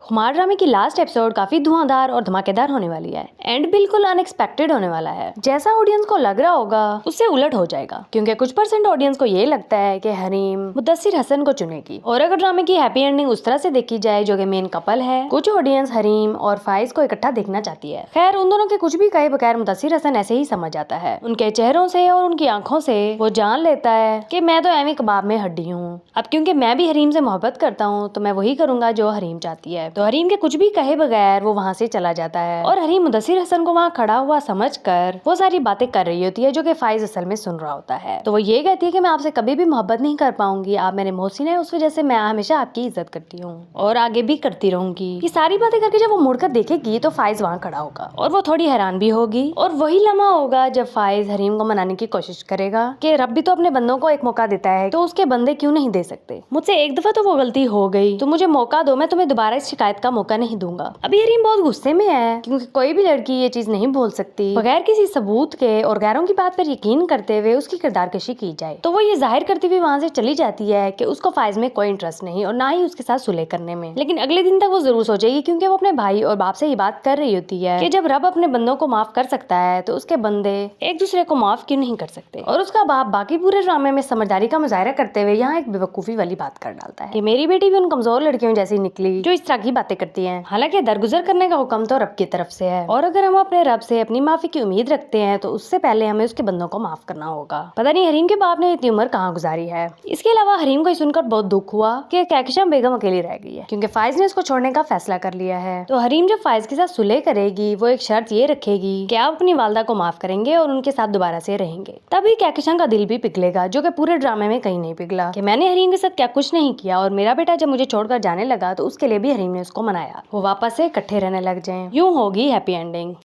खुमार ड्रामे की लास्ट एपिसोड काफी धुआंधार और धमाकेदार होने वाली है। एंड बिल्कुल अनएक्सपेक्टेड होने वाला है। जैसा ऑडियंस को लग रहा होगा उससे उलट हो जाएगा, क्योंकि कुछ परसेंट ऑडियंस को ये लगता है कि हरीम मुद्दसिर हसन को चुनेगी। और अगर ड्रामे की हैप्पी एंडिंग उस तरह से देखी जाए जो कि मेन कपल है, कुछ ऑडियंस हरीम और फाइज को इकट्ठा देखना चाहती है। खैर, उन दोनों के कुछ भी कहे बगैर मुद्दसिर हसन ऐसे ही समझ आता है। उनके चेहरों से और उनकी आंखों से वो जान लेता है कि मैं तो एमी कबाब में हड्डी हूँ। अब क्योंकि मैं भी हरीम से मोहब्बत करता हूँ तो मैं वही करूंगा जो हरीम चाहती है। तो हरीम के कुछ भी कहे बगैर वो वहाँ से चला जाता है और हरीम मुद्दसिर हसन को वहाँ खड़ा हुआ समझकर वो सारी बातें कर रही होती है जो कि फाइज असल में सुन रहा होता है। तो वो ये कहती है कि मैं आपसे कभी भी मोहब्बत नहीं कर पाऊंगी, आप मेरे मोहसिन है, उस वजह से मैं हमेशा आपकी इज्जत करती हूँ और आगे भी करती रहूंगी। ये सारी बातें करके जब वो मुड़कर देखेगी तो फाइज वहाँ खड़ा होगा और वो थोड़ी हैरान भी होगी। और वही लम्हा होगा जब फाइज हरीम को मनाने की कोशिश करेगा कि रब भी तो अपने बंदों को एक मौका देता है, तो उसके बंदे क्यों नहीं दे सकते। मुझसे एक दफा तो वो गलती हो गई, तो मुझे मौका दो, मैं तुम्हें दोबारा इस शिकायत का मौका नहीं दूंगा। अभी हरीम बहुत गुस्से में है क्योंकि कोई भी लड़की ये चीज नहीं बोल सकती बगैर किसी सबूत के और गैरों की बात पर यकीन करते हुए उसकी किरदार कशी की जाए। तो वो ये जाहिर करती हुई वहाँ से चली जाती है कि उसको फाइज में कोई इंटरेस्ट नहीं और ना ही उसके साथ सुलह करने में। लेकिन अगले दिन तक वो जरूर सोचेगी, क्योंकि वो अपने भाई और बाप से ये बात कर रही होती है कि जब रब अपने बंदों को माफ कर सकता है तो उसके बंदे एक दूसरे को माफ क्यों नहीं कर सकते। और उसका बाप बाकी पूरे ड्रामे में समझदारी का मुजाहरा करते हुए यहाँ एक बेवकूफी वाली बात कर डालता है कि मेरी बेटी भी उन कमजोर लड़कियों जैसी निकली जो इस तरह की बातें करती हैं। हालांकि दरगुजर करने का हुक्म तो रब की तरफ से है, और अगर हम अपने रब से अपनी माफी की उम्मीद रखते हैं तो उससे पहले हमें उसके बंदों को माफ करना होगा। पता नहीं हरीम के बाप ने इतनी उम्र कहाँ गुजारी है। इसके अलावा हरीम को सुनकर बहुत दुख हुआ कि कहकशां बेगम अकेली रह गई है, क्योंकि फाइज ने उसको छोड़ने का फैसला कर लिया है। तो हरीम जब फाइज के साथ सुलह करेगी वो एक शर्त ये रखेगी कि आप अपनी वालदा को माफ करेंगे और उनके साथ दोबारा से रहेंगे। तभी कहकशां का दिल भी पिघलेगा, जो कि पूरे ड्रामे में कहीं नहीं पिघला, कि मैंने हरीम के साथ क्या कुछ नहीं किया और मेरा बेटा जब मुझे छोड़कर जाने लगा तो उसके लिए भी हरीम ने उसको मनाया वो वापस से इकट्ठे रहने लग जाएं। यूं होगी हैप्पी एंडिंग।